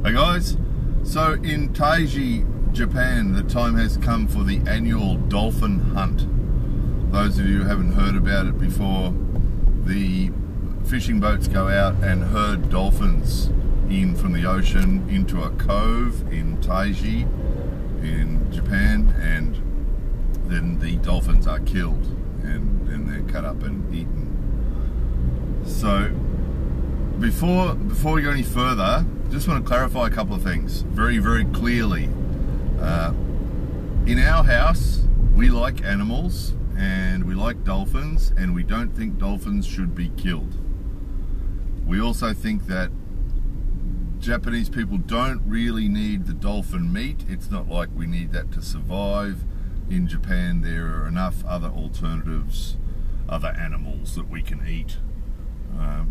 Hey guys, so in Taiji, Japan, the time has come for the annual dolphin hunt. Those of you who haven't heard about it before, the fishing boats go out and herd dolphins in from the ocean into a cove in Taiji in Japan, and then the dolphins are killed and then they're cut up and eaten. So before we go any further, just want to clarify a couple of things very, very clearly. In our house, we like animals and we like dolphins, and we don't think dolphins should be killed. We also think that Japanese people don't really need the dolphin meat. It's not like we need that to survive. In Japan, there are enough other alternatives, other animals that we can eat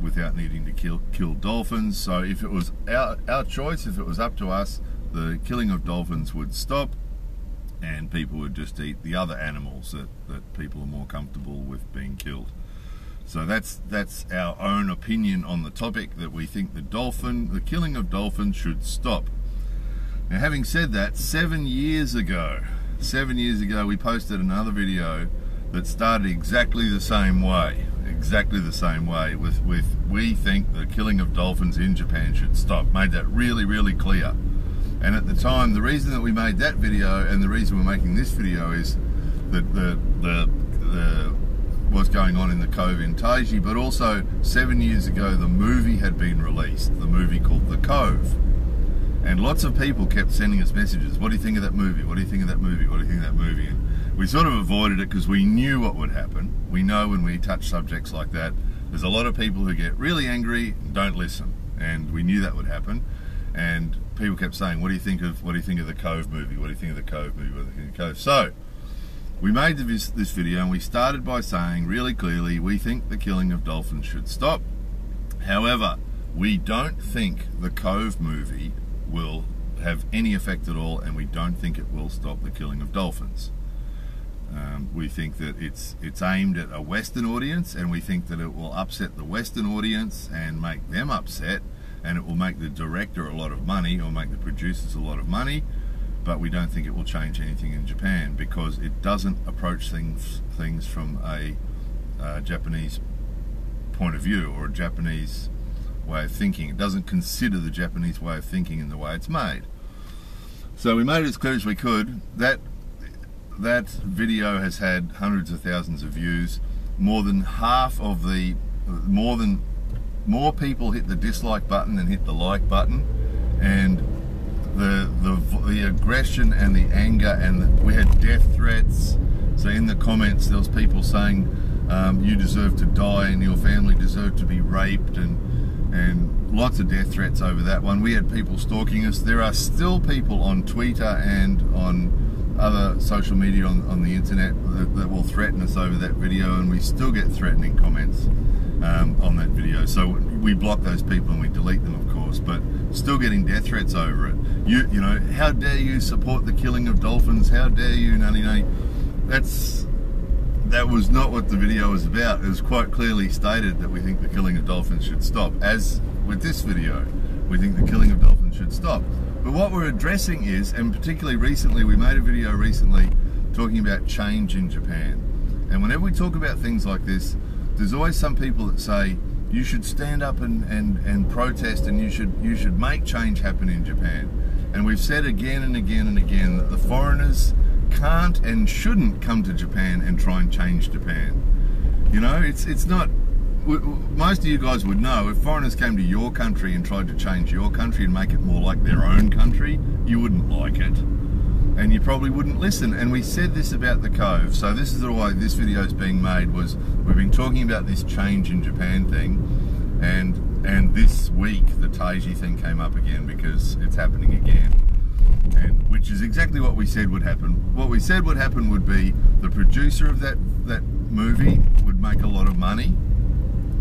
without needing to kill dolphins. So if it was our choice, if it was up to us, the killing of dolphins would stop and people would just eat the other animals that people are more comfortable with being killed. So that's our own opinion on the topic, that we think the killing of dolphins should stop. Now, having said that, 7 years ago we posted another video that started exactly the same way. With we think the killing of dolphins in Japan should stop. Made that really, really clear. And at the time, the reason that we made that video and the reason we're making this video is that what's going on in the Cove in Taiji, but also 7 years ago the movie had been released, the movie called The Cove. And lots of people kept sending us messages. What do you think of that movie? What do you think of that movie? What do you think of that movie? And we sort of avoided it because we knew what would happen. We know when we touch subjects like that, there's a lot of people who get really angry and don't listen. And we knew that would happen. And people kept saying, what do you think of the Cove movie? What do you think of the Cove movie? What do you think of the Cove? So we made this video, and we started by saying really clearly, we think the killing of dolphins should stop. However, we don't think the Cove movie will have any effect at all, and we don't think it will stop the killing of dolphins. We think that it's aimed at a Western audience, and we think that it will upset the Western audience and make them upset, and it will make the director a lot of money, or make the producers a lot of money, but we don't think it will change anything in Japan because it doesn't approach things from a Japanese point of view or a Japanese way of thinking. It doesn't consider the Japanese way of thinking in the way it's made. So we made it as clear as we could. That video has had hundreds of thousands of views. More people hit the dislike button than hit the like button, and the aggression and the anger, and we had death threats. So in the comments there was people saying you deserve to die and your family deserve to be raped, and lots of death threats over that one. We had people stalking us. There are still people on Twitter and on other social media on the internet that will threaten us over that video, and we still get threatening comments on that video. So we block those people and we delete them, of course, but still getting death threats over it. You know, how dare you support the killing of dolphins? How dare you? Nani. That was not what the video was about. It was quite clearly stated that we think the killing of dolphins should stop. As with this video, we think the killing of dolphins should stop. But what we're addressing is, and particularly recently, we made a video recently talking about change in Japan. And whenever we talk about things like this, there's always some people that say, you should stand up and protest, and you should make change happen in Japan. And we've said again and again and again that the foreigners can't and shouldn't come to Japan and try and change Japan. You know, it's not, most of you guys would know, if foreigners came to your country and tried to change your country and make it more like their own country, you wouldn't like it. And you probably wouldn't listen. And we said this about the Cove. So this is why this video is being made, was we've been talking about this change in Japan thing, and this week the Taiji thing came up again because it's happening again. And which is exactly what we said would happen. What we said would happen would be the producer of that movie would make a lot of money,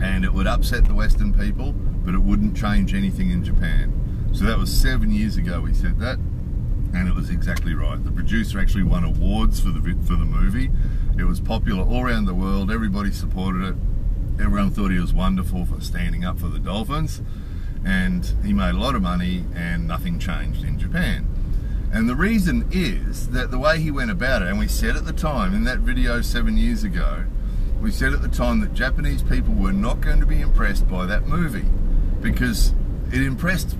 and it would upset the Western people, but it wouldn't change anything in Japan. So that was 7 years ago we said that, and it was exactly right. The producer actually won awards for the movie. It was popular all around the world. Everybody supported it. Everyone thought he was wonderful for standing up for the dolphins. and he made a lot of money, and nothing changed in Japan. And the reason is that the way he went about it, and we said at the time in that video 7 years ago, we said at the time that Japanese people were not going to be impressed by that movie because it impressed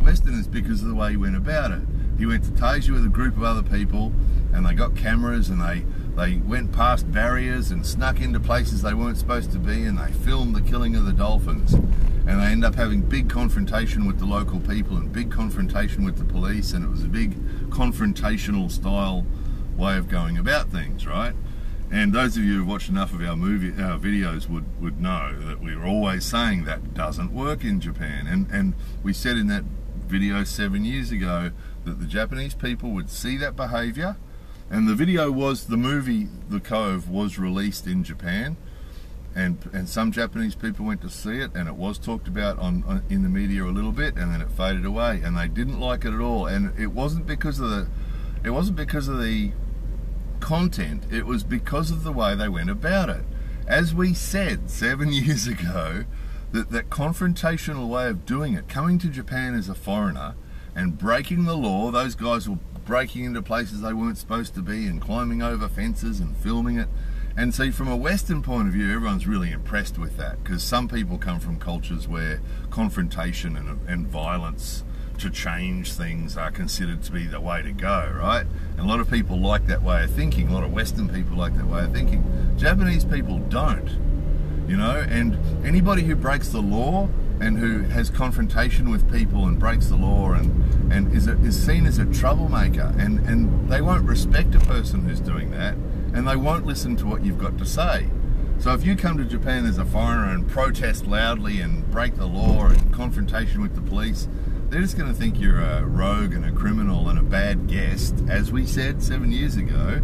Westerners because of the way he went about it. He went to Taiji with a group of other people, and they got cameras, and they went past barriers and snuck into places they weren't supposed to be, and they filmed the killing of the dolphins. And they end up having big confrontation with the local people and big confrontation with the police, and it was a big confrontational style way of going about things, right? And those of you who've watched enough of our videos would know that we were always saying that doesn't work in Japan. And we said in that video 7 years ago that the Japanese people would see that behaviour, and the video was, the movie The Cove was released in Japan, and some Japanese people went to see it, and it was talked about in the media a little bit, and then it faded away, and they didn't like it at all. And it wasn't because of the content, it was because of the way they went about it. As we said 7 years ago, that confrontational way of doing it, coming to Japan as a foreigner and breaking the law, those guys were breaking into places they weren't supposed to be and climbing over fences and filming it. And see, from a Western point of view, everyone's really impressed with that, because some people come from cultures where confrontation and violence to change things are considered to be the way to go, right? And a lot of people like that way of thinking. A lot of Western people like that way of thinking. Japanese people don't, you know? And anybody who breaks the law and who has confrontation with people and breaks the law and is seen as a troublemaker, and they won't respect a person who's doing that, and they won't listen to what you've got to say. So if you come to Japan as a foreigner and protest loudly and break the law and confrontation with the police, they're just going to think you're a rogue and a criminal and a bad guest, as we said 7 years ago,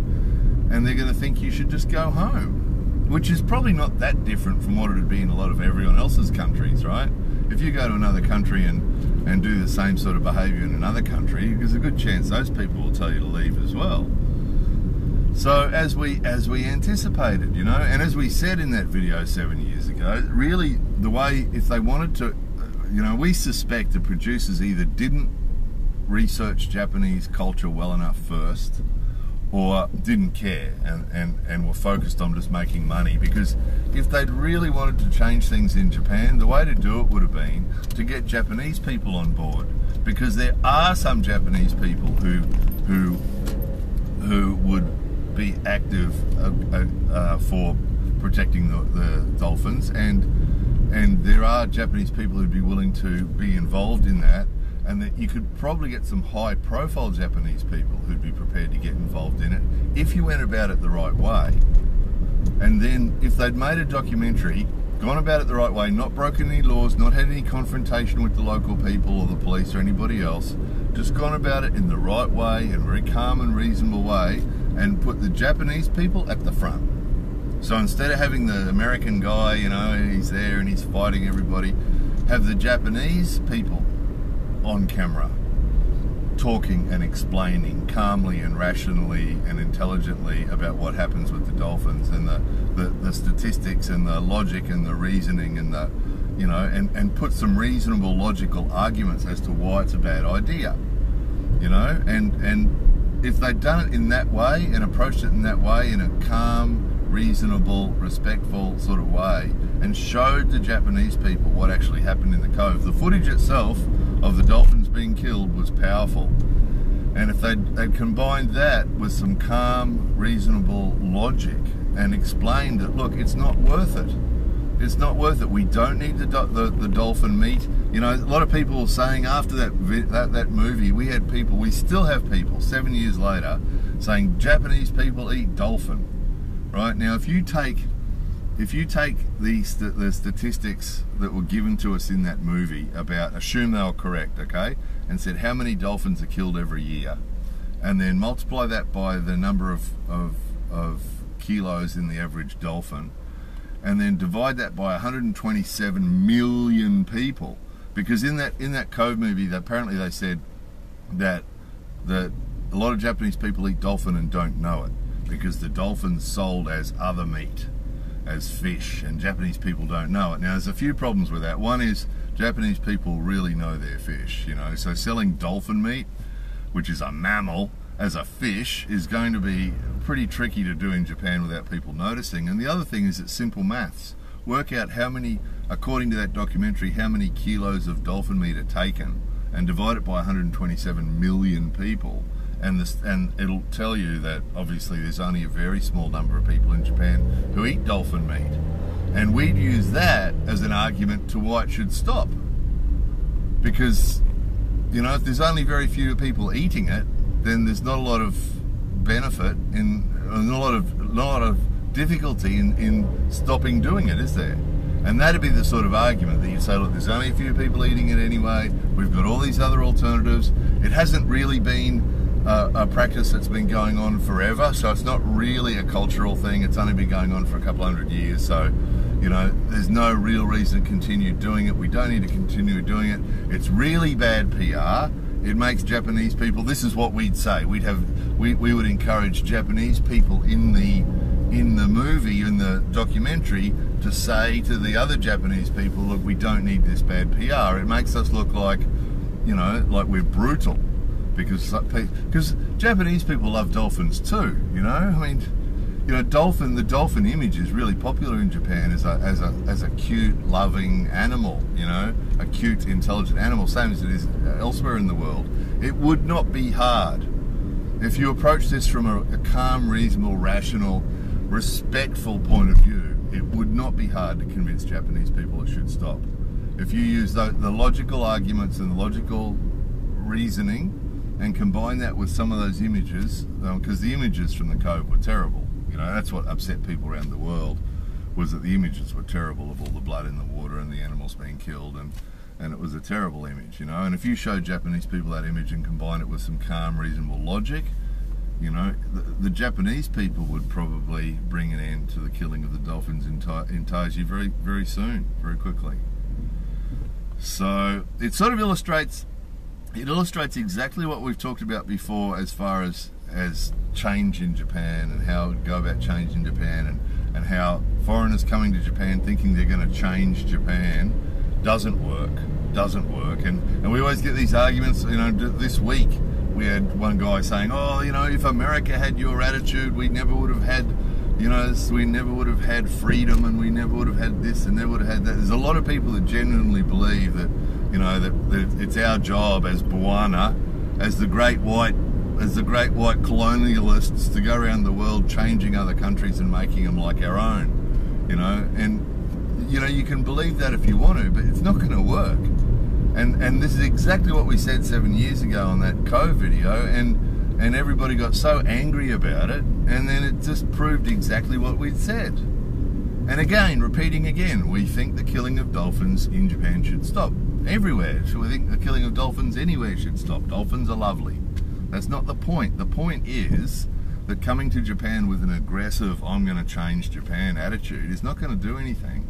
and they're going to think you should just go home, which is probably not that different from what it would be in a lot of everyone else's countries, right? If you go to another country and do the same sort of behaviour in another country, there's a good chance those people will tell you to leave as well. So as we anticipated, you know, and as we said in that video 7 years ago, really the way, if they wanted to, you know, we suspect the producers either didn't research Japanese culture well enough first, or didn't care and were focused on just making money. Because if they'd really wanted to change things in Japan, the way to do it would have been to get Japanese people on board, because there are some Japanese people who would be active for protecting the dolphins, and there are Japanese people who'd be willing to be involved in that, and that you could probably get some high-profile Japanese people who'd be prepared to get involved in it if you went about it the right way. And then if they'd made a documentary, gone about it the right way, not broken any laws, not had any confrontation with the local people or the police or anybody else, just gone about it in the right way, in a very calm and reasonable way, and put the Japanese people at the front. So instead of having the American guy, you know, he's there and he's fighting everybody, have the Japanese people on camera talking and explaining calmly and rationally and intelligently about what happens with the dolphins, and the statistics and the logic and the reasoning and the, you know, and put some reasonable logical arguments as to why it's a bad idea, you know. And if they'd done it in that way and approached it in that way, in a calm, reasonable, respectful sort of way, and showed the Japanese people what actually happened in the Cove. The footage itself of the dolphins being killed was powerful, and if they'd combined that with some calm, reasonable logic and explained that, look, it's not worth it. It's not worth it. We don't need the dolphin meat. You know, a lot of people were saying after that movie, we still have people 7 years later saying Japanese people eat dolphin. Right now, if you take the statistics that were given to us in that movie about, assume they were correct, okay, and said how many dolphins are killed every year, and then multiply that by the number of kilos in the average dolphin, and then divide that by 127 million people, because in that Cove movie, apparently they said that a lot of Japanese people eat dolphin and don't know it, because the dolphin's sold as other meat. as fish, and Japanese people don't know it. Now, there's a few problems with that. One is Japanese people really know their fish, you know, so selling dolphin meat, which is a mammal, as a fish is going to be pretty tricky to do in Japan without people noticing. And the other thing is it's simple maths. Work out how many, according to that documentary, how many kilos of dolphin meat are taken, and divide it by 127 million people. And it'll tell you that obviously there's only a very small number of people in Japan who eat dolphin meat. And we'd use that as an argument to why it should stop. Because, you know, if there's only very few people eating it, then there's not a lot of benefit not a lot of difficulty in stopping doing it, is there? And that'd be the sort of argument that you'd say, look, there's only a few people eating it anyway, we've got all these other alternatives. It hasn't really been a practice that's been going on forever, so it's not really a cultural thing. It's only been going on for a couple hundred years, so, you know, there's no real reason to continue doing it. We don't need to continue doing it. It's really bad PR. It makes Japanese people, this is what we'd say, we would encourage Japanese people in the movie, in the documentary, to say to the other Japanese people, look, we don't need this bad PR. It makes us look like, you know, like we're brutal. Because Japanese people love dolphins too, you know. I mean, you know, the dolphin image is really popular in Japan as a cute, loving animal, you know, a cute, intelligent animal, same as it is elsewhere in the world. It would not be hard if you approach this from a calm, reasonable, rational, respectful point of view. It would not be hard to convince Japanese people it should stop. If you use the logical arguments and the logical reasoning, and combine that with some of those images, because the images from the Cove were terrible. You know, that's what upset people around the world, was that the images were terrible of all the blood in the water and the animals being killed, and it was a terrible image, you know. And if you show Japanese people that image and combine it with some calm, reasonable logic, you know, the Japanese people would probably bring an end to the killing of the dolphins in Taiji very, very soon, very quickly. So it sort of illustrates exactly what we've talked about before as far as change in Japan, and how it go about change in Japan, and how foreigners coming to Japan thinking they're going to change Japan doesn't work. And we always get these arguments, you know. This week we had one guy saying, oh, you know, if America had your attitude, we never would have had, you know, we never would have had freedom, and we never would have had this, and never would have had that. There's a lot of people that genuinely believe that, you know, that it's our job as Buana, as the great white colonialists, to go around the world changing other countries and making them like our own, you know. And, you know, you can believe that if you want to, but it's not going to work. And this is exactly what we said 7 years ago on that Cove video, and everybody got so angry about it, and then it just proved exactly what we'd said. And again, repeating again, we think the killing of dolphins in Japan should stop. Everywhere. So we think the killing of dolphins anywhere should stop. Dolphins are lovely. That's not the point. The point is that coming to Japan with an aggressive, I'm going to change Japan attitude is not going to do anything.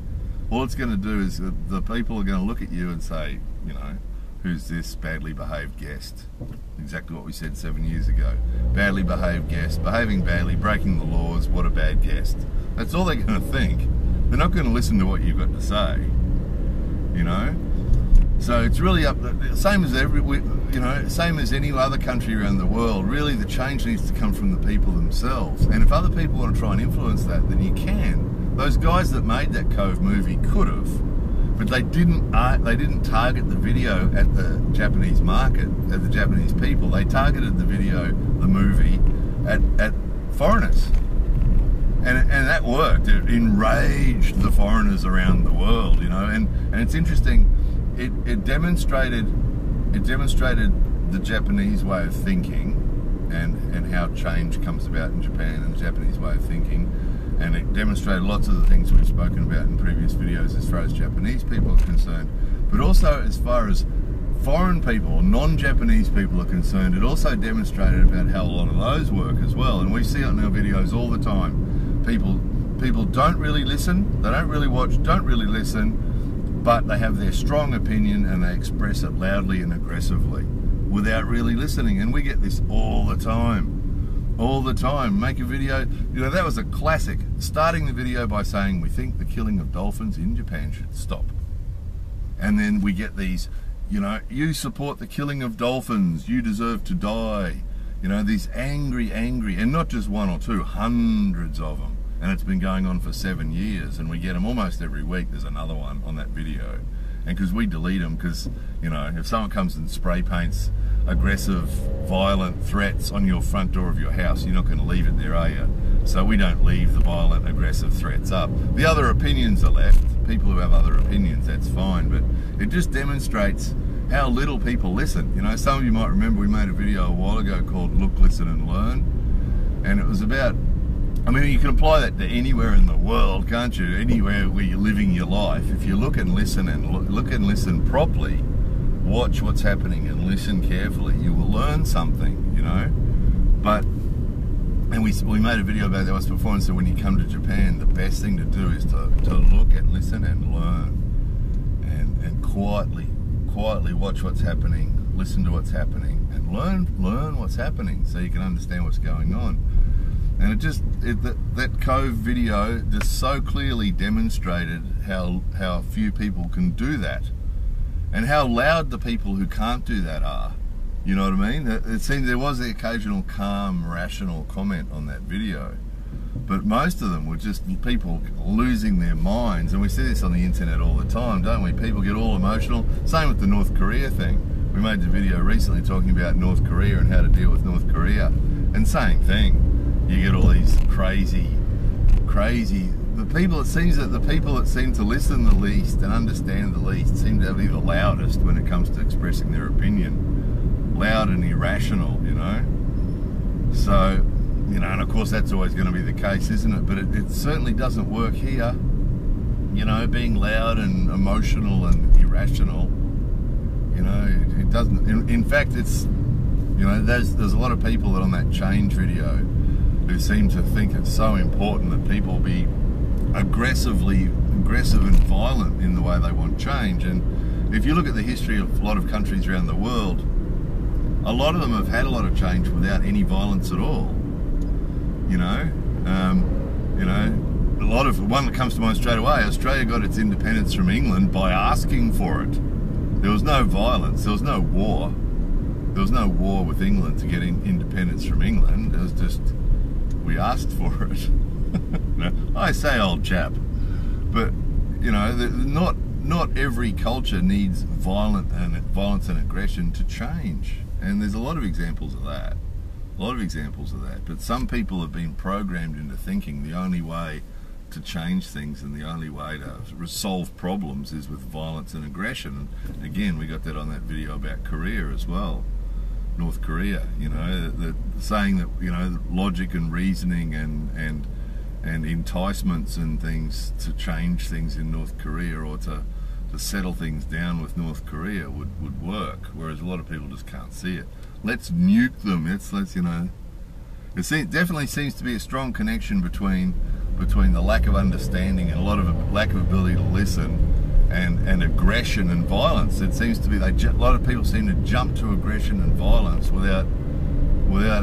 All it's going to do is the people are going to look at you and say, you know, who's this badly behaved guest? Exactly what we said 7 years ago. Badly behaved guest, behaving badly, breaking the laws, what a bad guest. That's all they're going to think. They're not going to listen to what you've got to say, you know. So it's really same as any other country around the world. Really, the change needs to come from the people themselves. And if other people want to try and influence that, then you can. Those guys that made that Cove movie could have, but they didn't target the video at the Japanese market, at the Japanese people. They targeted the movie, at foreigners. And that worked. It enraged the foreigners around the world, you know. And it's interesting. It demonstrated the Japanese way of thinking, and how change comes about in Japan, and the Japanese way of thinking. And it demonstrated lots of the things we've spoken about in previous videos as far as Japanese people are concerned, but also as far as foreign people, non-Japanese people are concerned. It also demonstrated about how a lot of those work as well, and we see it in our videos all the time. People don't really listen, they don't really watch, don't really listen, but they have their strong opinion and they express it loudly and aggressively without really listening. And we get this all the time. all the time. Make a video. You know, that was a classic. Starting the video by saying we think the killing of dolphins in Japan should stop. And then we get these, you know, you support the killing of dolphins, you deserve to die. You know, these angry, and not just one or two, hundreds of them. And it's been going on for 7 years, and we get them almost every week. There's another one on that video. And because we delete them, because, you know, if someone comes and spray paints aggressive, violent threats on your front door of your house, you're not going to leave it there, are you? So we don't leave the violent, aggressive threats up. The other opinions are left. People who have other opinions, that's fine, but it just demonstrates how little people listen. You know, some of you might remember we made a video a while ago called Look, Listen and Learn, and it was about, I mean, you can apply that to anywhere in the world, can't you? Anywhere where you're living your life. If you look and listen properly, watch what's happening and listen carefully, you will learn something, you know. But, and we made a video about that once before, and so when you come to Japan, the best thing to do is to look and listen and learn, and quietly watch what's happening, listen to what's happening, and learn what's happening so you can understand what's going on. And that Cove video just so clearly demonstrated how few people can do that, and how loud the people who can't do that are. You know what I mean? It seemed there was the occasional calm, rational comment on that video, but most of them were just people losing their minds. And we see this on the internet all the time, don't we? People get all emotional. Same with the North Korea thing. We made the video recently talking about North Korea and how to deal with North Korea, and same thing. You get all these crazy, the people, it seems that the people that seem to listen the least and understand the least seem to be the loudest when it comes to expressing their opinion. Loud and irrational, you know. So, you know, and of course that's always going to be the case, isn't it? But it certainly doesn't work here. You know, being loud and emotional and irrational, you know, it doesn't. In fact, it's, you know, there's a lot of people that on that change video who seem to think it's so important that people be aggressive and violent in the way they want change. And if you look at the history of a lot of countries around the world, a lot of them have had a lot of change without any violence at all. You know, one that comes to mind straight away, Australia got its independence from England by asking for it. There was no violence, there was no war. There was no war with England to get independence from England. It was just, we asked for it. I say, old chap, but you know, not every culture needs violence and aggression to change, and there's a lot of examples of that. But some people have been programmed into thinking the only way to change things and the only way to resolve problems is with violence and aggression. And again, we got that on that video about Korea as well. North Korea, you know, saying that, you know, logic and reasoning and enticements and things to change things in North Korea, or to settle things down with North Korea would work, whereas a lot of people just can't see it. Let's nuke them. Let's you know, it definitely seems to be a strong connection between the lack of understanding and a lot of lack of ability to listen and aggression and violence. It seems to be a lot of people seem to jump to aggression and violence without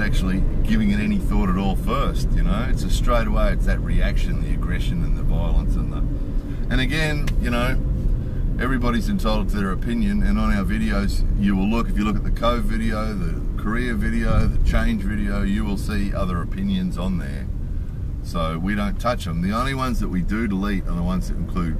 actually giving it any thought at all first. You know, it's just straight away, it's that reaction, the aggression and the violence and again, you know, everybody's entitled to their opinion, and on our videos you will look, if you look at the Cove video, the Korea video, the Change video, you will see other opinions on there. So we don't touch them. The only ones that we do delete are the ones that include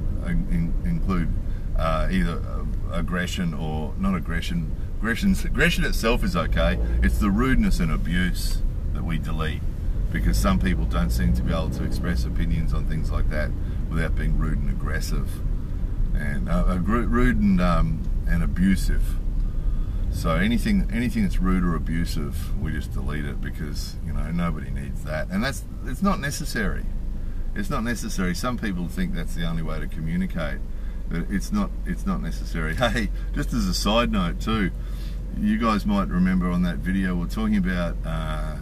either aggression or not aggression. Aggression itself is okay. It's the rudeness and abuse that we delete, because some people don't seem to be able to express opinions on things like that without being rude and aggressive, and rude and abusive. So anything that's rude or abusive, we just delete it, because, you know, nobody needs that, and it's not necessary. It's not necessary. Some people think that's the only way to communicate, but it's not necessary. Hey, just as a side note too, you guys might remember on that video we're talking about the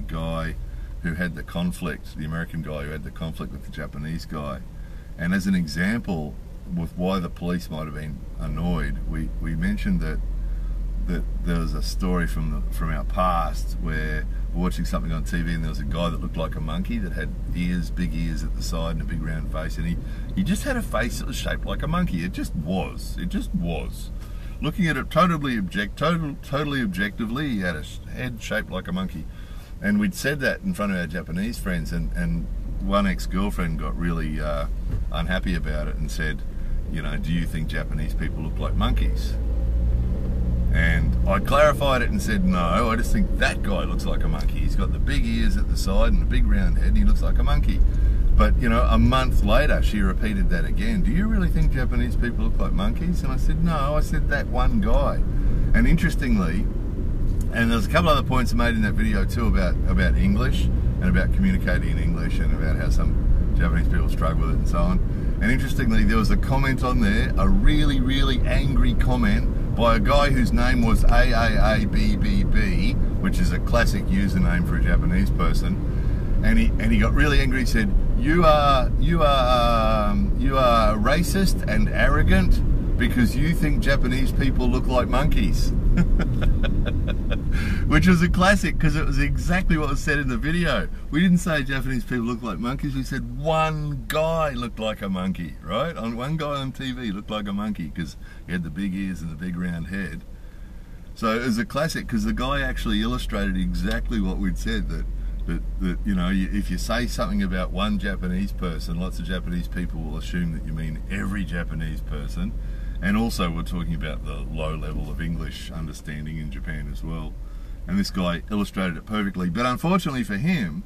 guy who had the conflict, the American guy who had the conflict with the Japanese guy, and as an example with why the police might have been annoyed, we mentioned that that there was a story from our past where we're watching something on TV and there was a guy that looked like a monkey that had ears, big ears at the side and a big round face, and he just had a face that was shaped like a monkey. It just was. Looking at it totally objectively, he had a head shaped like a monkey. And we'd said that in front of our Japanese friends, and one ex-girlfriend got really unhappy about it and said, you know, do you think Japanese people look like monkeys? And I clarified it and said, no, I just think that guy looks like a monkey. He's got the big ears at the side and the big round head, and he looks like a monkey. But, you know, a month later, she repeated that again. Do you really think Japanese people look like monkeys? And I said, no, I said that one guy. And interestingly, and there's a couple other points made in that video too about English and about communicating in English and about how some Japanese people struggle with it and so on. And interestingly, there was a comment on there, a really, really angry comment by a guy whose name was AAABBB, which is a classic username for a Japanese person. And he got really angry. He said, you are racist and arrogant because you think Japanese people look like monkeys. Which was a classic because it was exactly what was said in the video. We didn't say Japanese people look like monkeys, we said one guy looked like a monkey, right? One guy on TV looked like a monkey because he had the big ears and the big round head. So it was a classic because the guy actually illustrated exactly what we'd said, that you know, if you say something about one Japanese person, lots of Japanese people will assume that you mean every Japanese person. And also we're talking about the low level of English understanding in Japan as well. And this guy illustrated it perfectly. But unfortunately for him,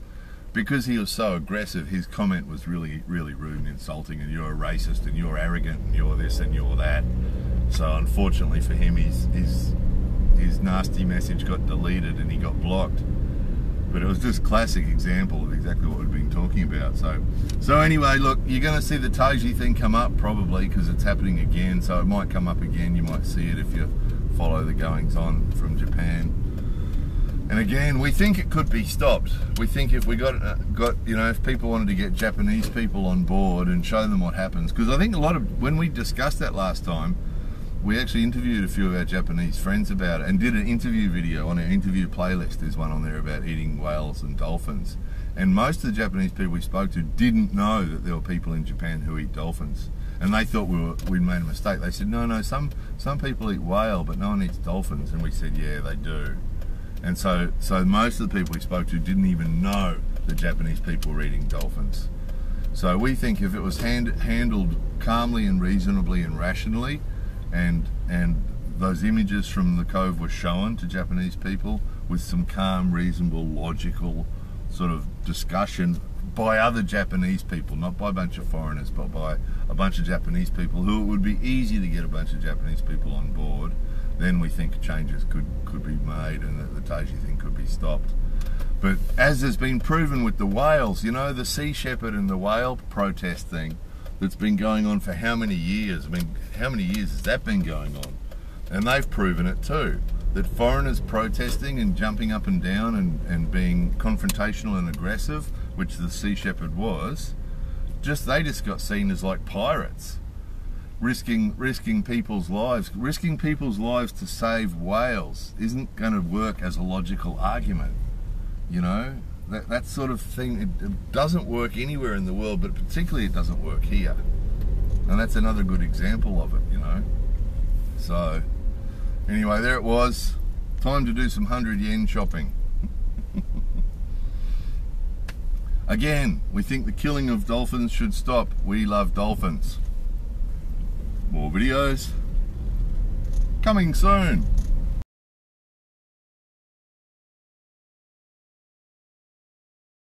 because he was so aggressive, his comment was really, really rude and insulting, and you're a racist and you're arrogant and you're this and you're that. So unfortunately for him, his nasty message got deleted and he got blocked. But it was just a classic example of exactly what we've been talking about. So anyway, look, you're going to see the Taiji thing come up probably because it's happening again. So it might come up again. You might see it if you follow the goings on from Japan. And again, we think it could be stopped. We think if we got you know, if people wanted to get Japanese people on board and show them what happens, because I think when we discussed that last time, we actually interviewed a few of our Japanese friends about it and did an interview video on our interview playlist. There's one on there about eating whales and dolphins. And most of the Japanese people we spoke to didn't know that there were people in Japan who eat dolphins. And they thought we'd made a mistake. They said, no, some people eat whale, but no one eats dolphins. And we said, yeah, they do. And so most of the people we spoke to didn't even know that Japanese people were eating dolphins. So we think if it was handled calmly and reasonably and rationally, and those images from the Cove were shown to Japanese people with some calm, reasonable, logical sort of discussion by other Japanese people, not by a bunch of foreigners, but by a bunch of Japanese people who it would be easy to get a bunch of Japanese people on board, then we think changes could be made and that the Taiji thing could be stopped. But as has been proven with the whales, you know, the sea shepherd and the whale protest thing that's been going on for how many years? I mean, how many years has that been going on? And they've proven it too, that foreigners protesting and jumping up and down and being confrontational and aggressive, which the sea shepherd was, they just got seen as like pirates, risking people's lives. Risking people's lives to save whales isn't going to work as a logical argument, you know? That sort of thing, it doesn't work anywhere in the world, but particularly it doesn't work here. And that's another good example of it, you know. So, anyway, there it was. Time to do some 100 yen shopping. Again, we think the killing of dolphins should stop. We love dolphins. More videos coming soon.